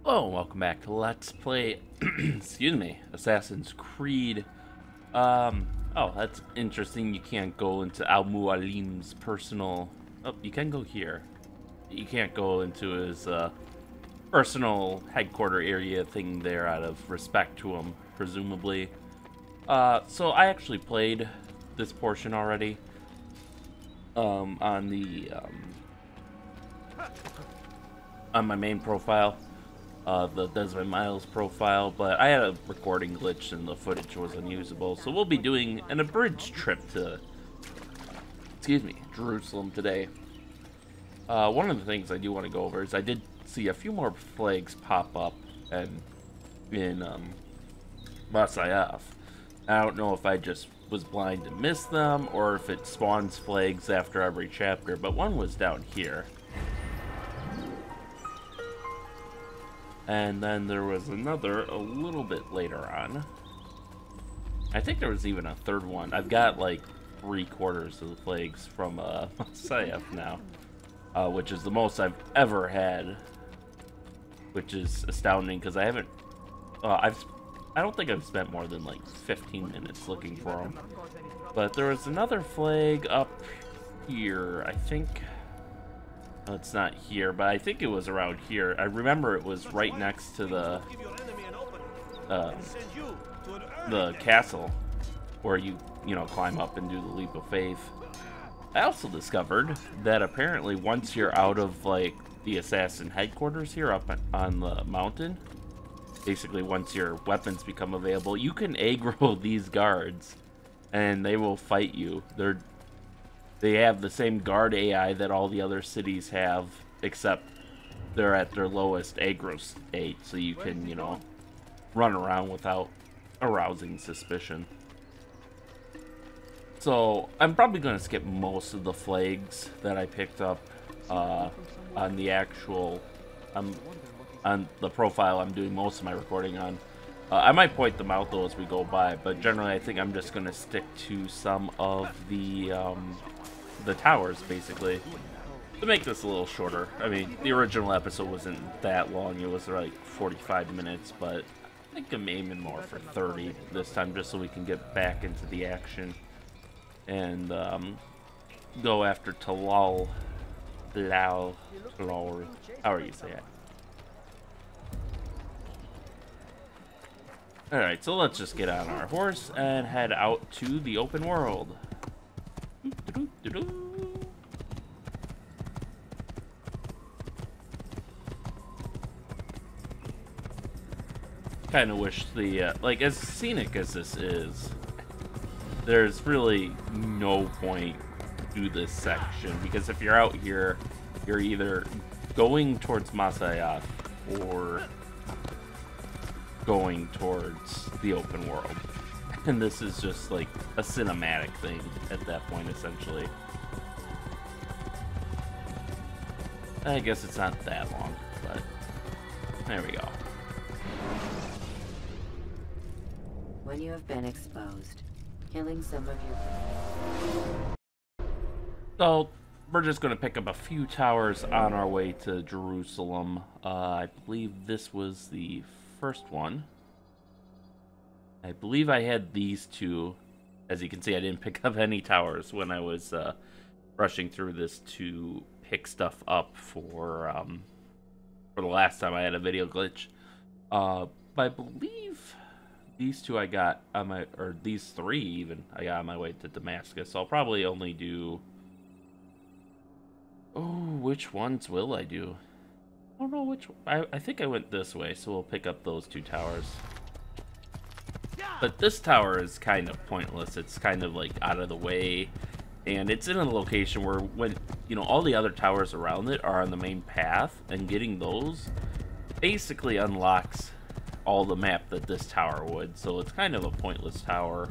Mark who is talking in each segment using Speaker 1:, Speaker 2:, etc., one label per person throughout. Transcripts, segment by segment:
Speaker 1: Hello, and welcome back to Let's Play, excuse me, Assassin's Creed. Oh, that's interesting. You can't go into Al-Mualim's personal... Oh, you can go here. You can't go into his, personal headquarter area thing there out of respect to him, presumably. So I actually played this portion already, on the, on my main profile. The Desmond Miles profile, but I had a recording glitch and the footage was unusable, so we'll be doing an abridged trip to, Jerusalem today. One of the things I do want to go over is I did see a few more flags pop up and in Al-Sayf. I don't know if I just was blind and missed them, or if it spawns flags after every chapter, but one was down here. And then there was another a little bit later on. I think there was even a third one. I've got like 3/4 of the flags from Al-Sayf now, which is the most I've ever had, which is astounding because I haven't. I don't think I've spent more than like 15 minutes looking for them. But there was another flag up here, I think. No, it's not here, but I think it was around here. I remember it was right next to the castle where you climb up and do the leap of faith. I also discovered that apparently once you're out of like the assassin headquarters here up on the mountain, basically once your weapons become available, you can aggro these guards and they will fight you. They have the same guard AI that all the other cities have, except they're at their lowest aggro state, so you can, run around without arousing suspicion. So, I'm probably going to skip most of the flags that I picked up on the actual, on the profile I'm doing most of my recording on. I might point them out, though, as we go by, but generally I think I'm just going to stick to some of the towers, basically, to make this a little shorter. I mean, the original episode wasn't that long. It was like 45 minutes, but I think I'm aiming more for 30 this time, just so we can get back into the action and go after Talal the Slaver. However you say it. Alright, so let's just get on our horse and head out to the open world. Kind of wish the like, as scenic as this is, there's really no point to this section, because if you're out here, you're either going towards Al-Sayf or going towards the open world. And this is just like a cinematic thing at that point, essentially. I guess it's not that long, but there we go.
Speaker 2: When you have been exposed, killing some of your...
Speaker 1: So, we're just going to pick up a few towers on our way to Jerusalem. I believe this was the first one. I believe I had these two. As you can see, I didn't pick up any towers when I was rushing through this to pick stuff up for the last time I had a video glitch. But I believe these two I got on my, or these three even, I got on my way to Damascus. So I'll probably only do... Oh, which ones will I do? I don't know which... I think I went this way, so we'll pick up those two towers. But this tower is kind of pointless. It's kind of like out of the way, and it's in a location where when all the other towers around it are on the main path, and getting those basically unlocks all the map that this tower would. So it's kind of a pointless tower.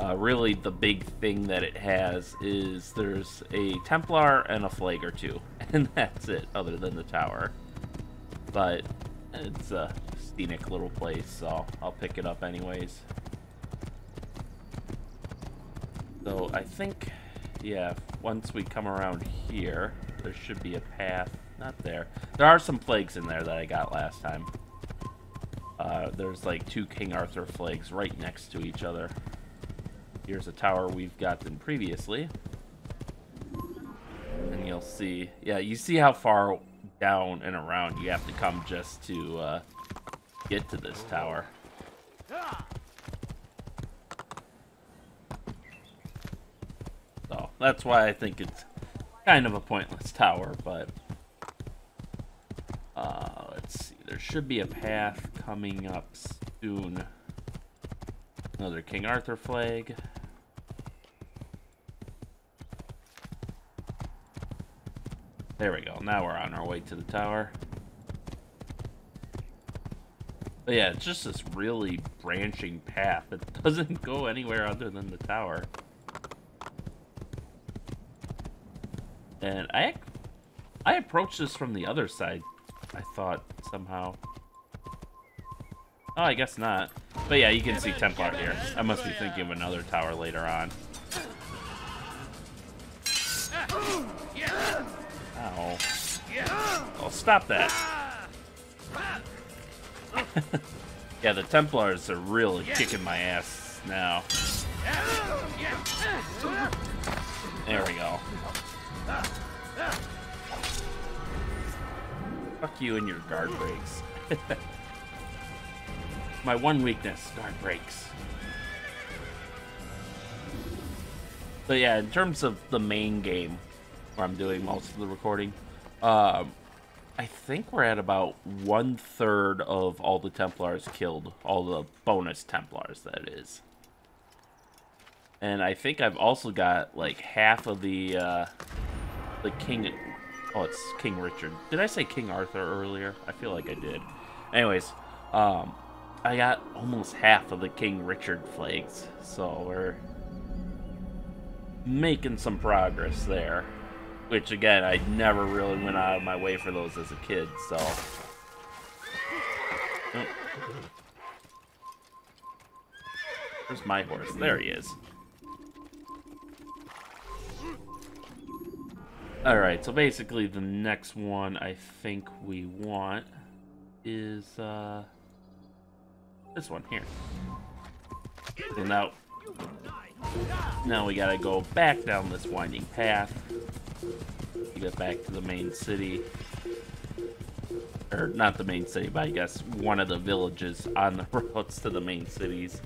Speaker 1: Really, the big thing that it has is there's a Templar and a flag or two, and that's it, other than the tower. But it's a scenic little place, so I'll pick it up anyways. So I think, yeah, once we come around here, there should be a path not there. There are some flags in there that I got last time. There's like 2 King Arthur flags right next to each other. Here's a tower we've gotten previously. And you'll see, yeah, you see how far down and around you have to come just to get to this tower. So that's why I think it's kind of a pointless tower, but let's see, there should be a path coming up soon. Another King Arthur flag. There we go. Now we're on our way to the tower. But yeah, it's just this really branching path. It doesn't go anywhere other than the tower. And I approached this from the other side, I thought, somehow. Oh, I guess not. But yeah, you can see Templar here. I must be thinking of another tower later on. Ow. Oh, stop that. Yeah, the Templars are really kicking my ass now. There we go. Fuck you and your guard breaks. My one weakness, guard breaks. But yeah, in terms of the main game, where I'm doing most of the recording, I think we're at about 1/3 of all the Templars killed. All the bonus Templars, that is. And I think I've also got like half of the King... Oh, it's King Richard. Did I say King Arthur earlier? I feel like I did. Anyways, I got almost half of the King Richard flags. So we're making some progress there. Which, again, I never really went out of my way for those as a kid, so... Oh. Where's my horse? There he is. Alright, so basically the next one I think we want is, this one here. And now we gotta go back down this winding path to get back to the main city. Or, not the main city, but I guess one of the villages on the roads to the main cities.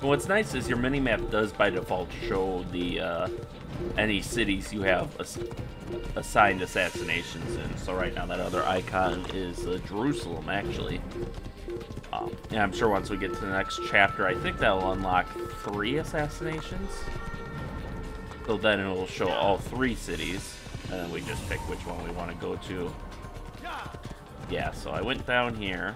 Speaker 1: And what's nice is your minimap does by default show the any cities you have assigned assassinations in. So right now that other icon is Jerusalem, actually. And I'm sure once we get to the next chapter, I think that'll unlock 3 assassinations. So then it will show all 3 cities, and then we just pick which one we want to go to. Yeah, so I went down here.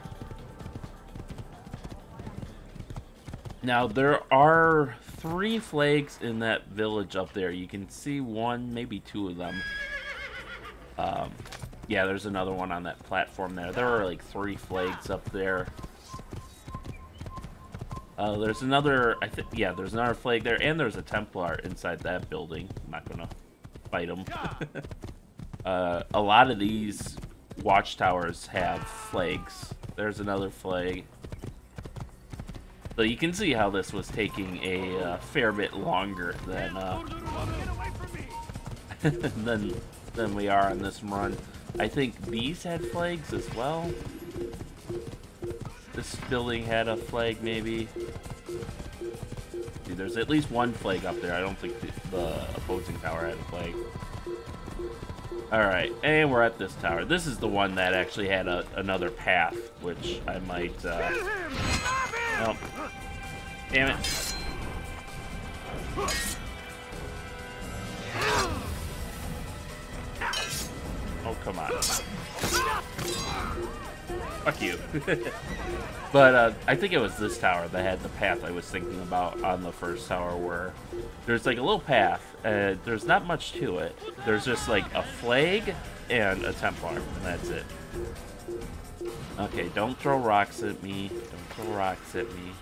Speaker 1: Now, there are 3 flags in that village up there. You can see 1, maybe 2 of them. Yeah, there's another one on that platform there. There are like 3 flags up there. There's another, yeah, there's another flag there, and there's a Templar inside that building. I'm not gonna fight him. A lot of these watchtowers have flags. There's another flag. So you can see how this was taking a fair bit longer than than we are on this run. I think these had flags as well. This building had a flag, maybe. See, there's at least 1 flag up there. I don't think the opposing tower had a flag. Alright, and we're at this tower. This is the one that actually had another path, which I might... Oh. Damn it. Oh, come on. Fuck you. But I think it was this tower that had the path I was thinking about on the first tower, where there's like a little path. There's not much to it. There's just like a flag and a Templar, and that's it. Okay, don't throw rocks at me. Don't throw rocks at me.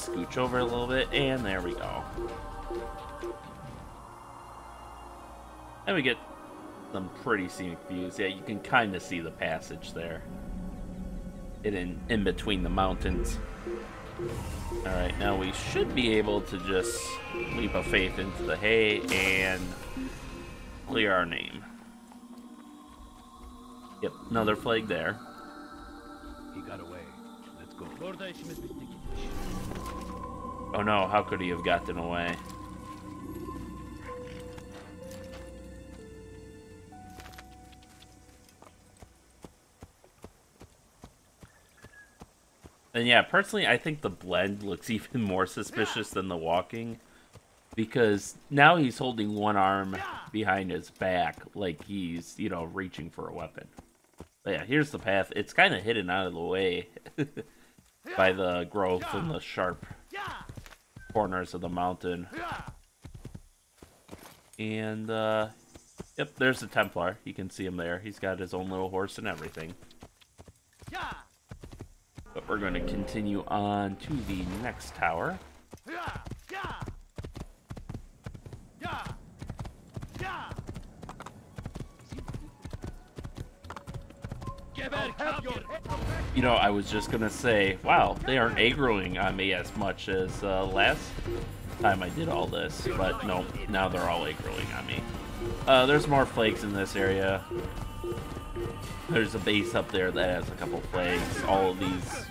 Speaker 1: scooch over a little bit, and there we go. And we get some pretty scenic views. Yeah, you can kind of see the passage there. In between the mountains. Alright, now we should be able to just leap of faith into the hay and clear our name. Yep, another flag there.
Speaker 3: He got away. Let's go.
Speaker 1: Oh no, how could he have gotten away? And yeah, personally, I think the blend looks even more suspicious than the walking. Because now he's holding one arm behind his back like he's, you know, reaching for a weapon. But yeah, here's the path. It's kind of hidden out of the way by the growth and the sharp corners of the mountain. And, yep, there's the Templar. You can see him there. He's got his own little horse and everything. But we're going to continue on to the next tower. You know, I was just going to say, wow, they aren't aggroing on me as much as last time I did all this. But no, now they're all aggroing on me. There's more flags in this area. There's a base up there that has a couple flags. All of these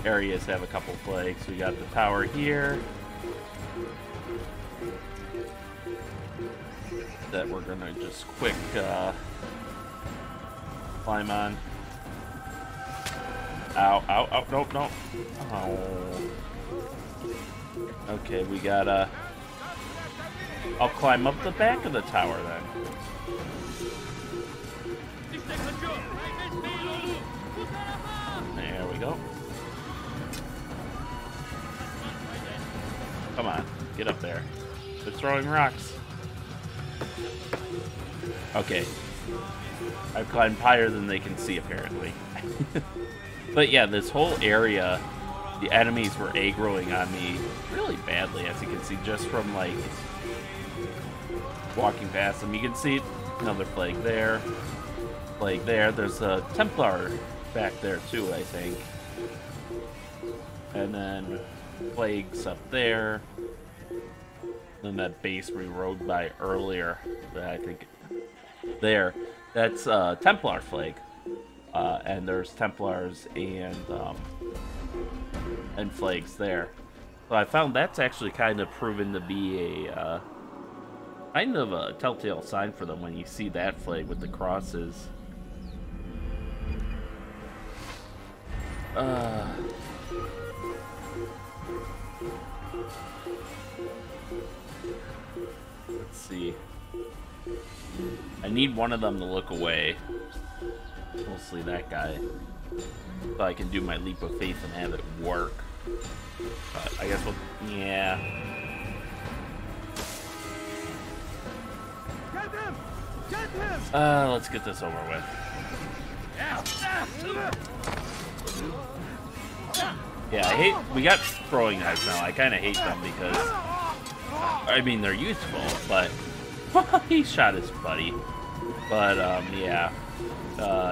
Speaker 1: areas have a couple flags. We got the tower here that we're gonna just quick climb on. Ow, ow, ow, nope, nope. Oh. Okay, we gotta... I'll climb up the back of the tower then. There we go. Come on, get up there. They're throwing rocks. Okay. I've climbed higher than they can see, apparently. But yeah, this whole area, the enemies were aggroing on me really badly, as you can see, just from, like, walking past them. You can see another flag there. Flag there. There's a Templar back there, too, I think. And then flags up there. Then that base we rode by earlier, that I think there. That's a Templar flag. And there's Templars and flags there. So I found that's actually kind of proven to be a kind of a telltale sign for them when you see that flag with the crosses. Let's see. I need one of them to look away. Mostly that guy. So I can do my leap of faith and have it work. But I guess we'll... Yeah. Let's get this over with. Yeah, I hate... We got throwing knives now. I kind of hate them because... I mean, they're useful, but... he shot his buddy. But, yeah.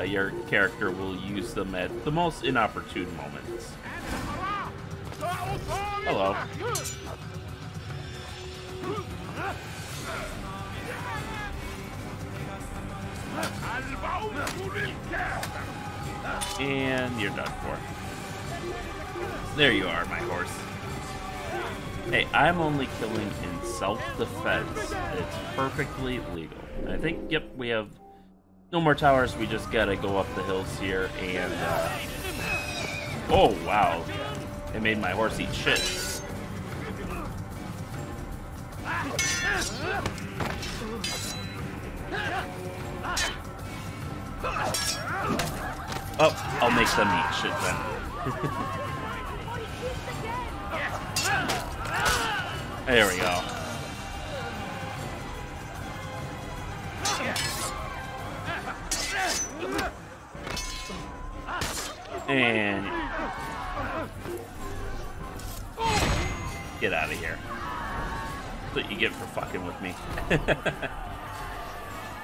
Speaker 1: Your character will use them at the most inopportune moments. Hello. And you're done for. There you are, my horse. Hey, I'm only killing in self-defense. It's perfectly legal. I think, yep, we have no more towers. We just gotta go up the hills here and, oh, wow. It made my horse eat shit. Oh, I'll make them eat shit then. There we go. And Get out of here. That's what you get for fucking with me.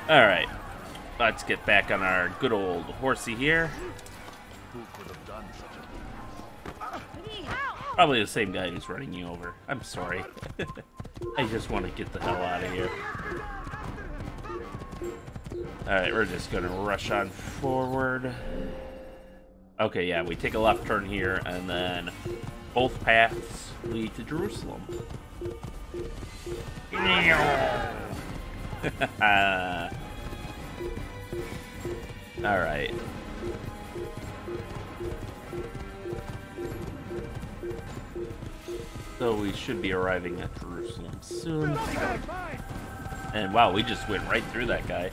Speaker 1: Alright. Let's get back on our good old horsey here.
Speaker 3: Who could have done such a thing?
Speaker 1: Probably the same guy who's running you over. I'm sorry. I just want to get the hell out of here. Alright, we're just gonna rush on forward. Okay, yeah, we take a left turn here, and then both paths lead to Jerusalem. Alright. So we should be arriving at Jerusalem soon. And wow, we just went right through that guy.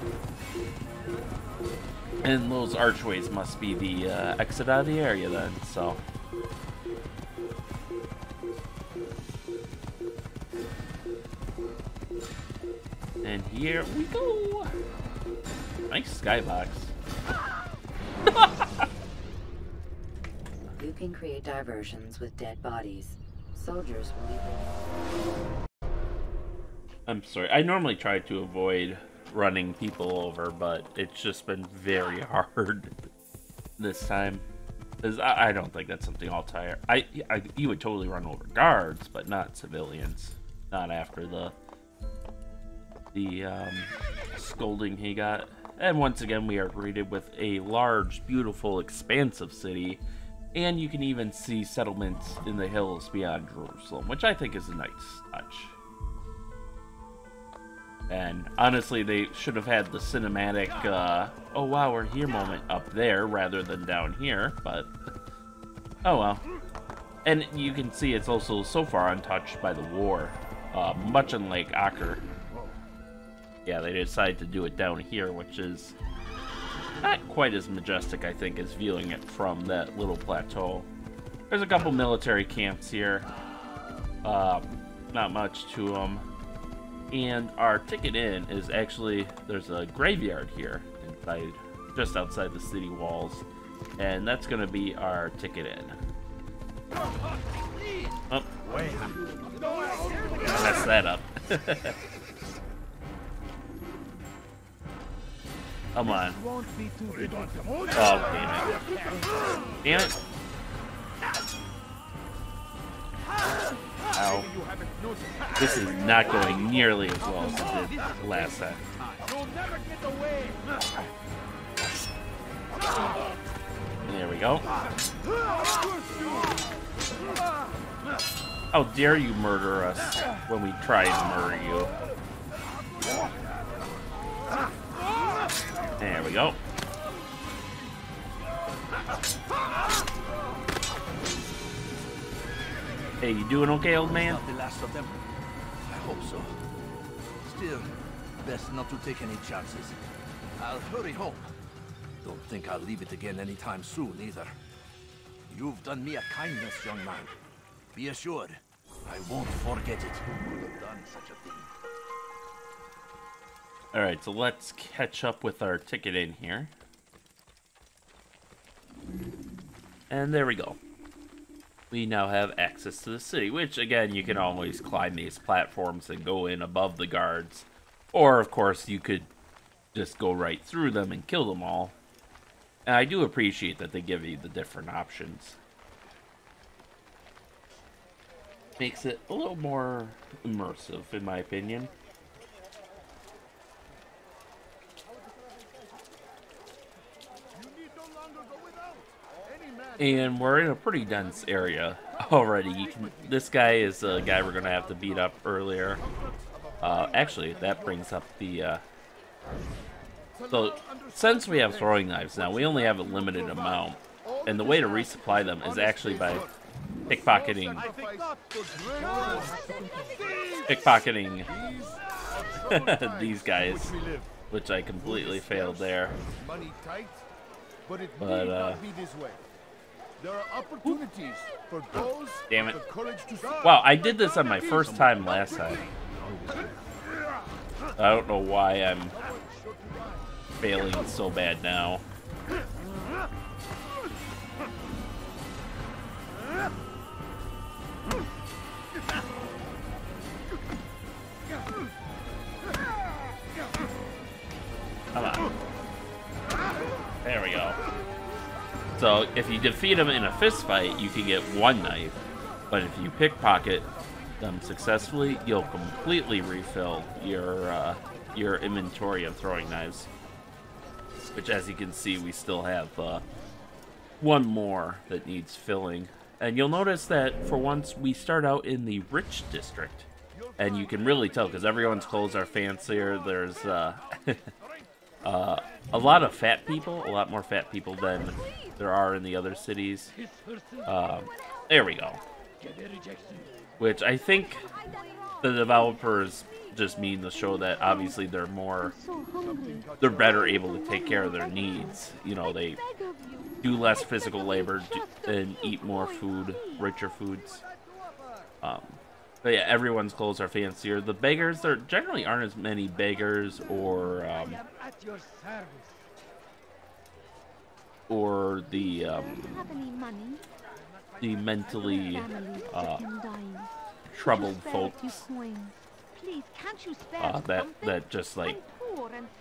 Speaker 1: And those archways must be the exit out of the area then, so. And here we go. Nice skybox.
Speaker 2: You can create diversions with dead bodies. Soldiers will leave.
Speaker 1: I'm sorry. I normally try to avoid running people over, but it's just been very hard this time. Because I don't think that's something I'll tire. You would totally run over guards, but not civilians. Not after the scolding he got. And once again, we are greeted with a large, beautiful, expansive city. And you can even see settlements in the hills beyond Jerusalem, which I think is a nice touch. And honestly, they should have had the cinematic, oh wow, we're here moment up there rather than down here, but oh well. And you can see it's also so far untouched by the war, much unlike Acre. Yeah, they decided to do it down here, which is not quite as majestic, I think, as viewing it from that little plateau. There's a couple military camps here. Not much to them. And our ticket in is actually, there's a graveyard here inside, just outside the city walls. And that's going to be our ticket in. Oh, messed that up. Come on. Oh, damn it. Damn it. Ow. This is not going nearly as well as it did last time. There we go. How dare you murder us when we try and murder you? There we go. Hey, you doing okay, old man?
Speaker 3: Not the last of them. I hope so. Still, best not to take any chances. I'll hurry home. Don't think I'll leave it again anytime soon, either. You've done me a kindness, young man. Be assured, I won't forget it. Who would have done such a thing?
Speaker 1: Alright, so let's catch up with our ticket in here. And there we go. We now have access to the city, which, again, you can always climb these platforms and go in above the guards. Or, of course, you could just go right through them and kill them all. And I do appreciate that they give you the different options. Makes it a little more immersive, in my opinion. And we're in a pretty dense area already. This guy is a guy we're going to have to beat up earlier. Actually, that brings up the... So, since we have throwing knives now, we only have a limited amount. And the way to resupply them is actually by pickpocketing these guys, which I completely failed there. But,
Speaker 4: there are opportunities for those
Speaker 1: damn it.
Speaker 4: with the courage to
Speaker 1: Wow, I did this on my first time last time. I don't know why I'm failing so bad now. So if you defeat them in a fist fight, you can get 1 knife. But if you pickpocket them successfully, you'll completely refill your inventory of throwing knives. Which, as you can see, we still have 1 more that needs filling. And you'll notice that for once we start out in the rich district. And you can really tell because everyone's clothes are fancier. There's a lot of fat people, a lot more fat people than there are in the other cities. There we go. Which I think the developers just mean to show that obviously they're better able to take care of their needs. You know, they do less physical labor and eat more food, richer foods. But yeah, everyone's clothes are fancier. The beggars, there generally aren't as many beggars or the mentally troubled folks that just like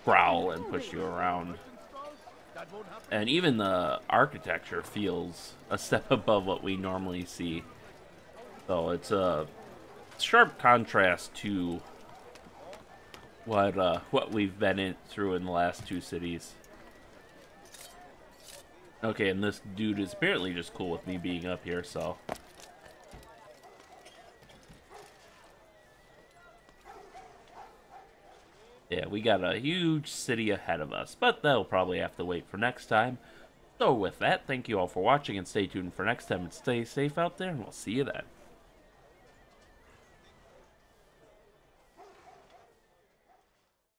Speaker 1: growl and push you around. And even the architecture feels a step above what we normally see. So it's a sharp contrast to what we've been through in the last 2 cities. Okay, and this dude is apparently just cool with me being up here, so. Yeah, we got a huge city ahead of us, but that'll probably have to wait for next time. So with that, thank you all for watching, and stay tuned for next time, and stay safe out there, and we'll see you then.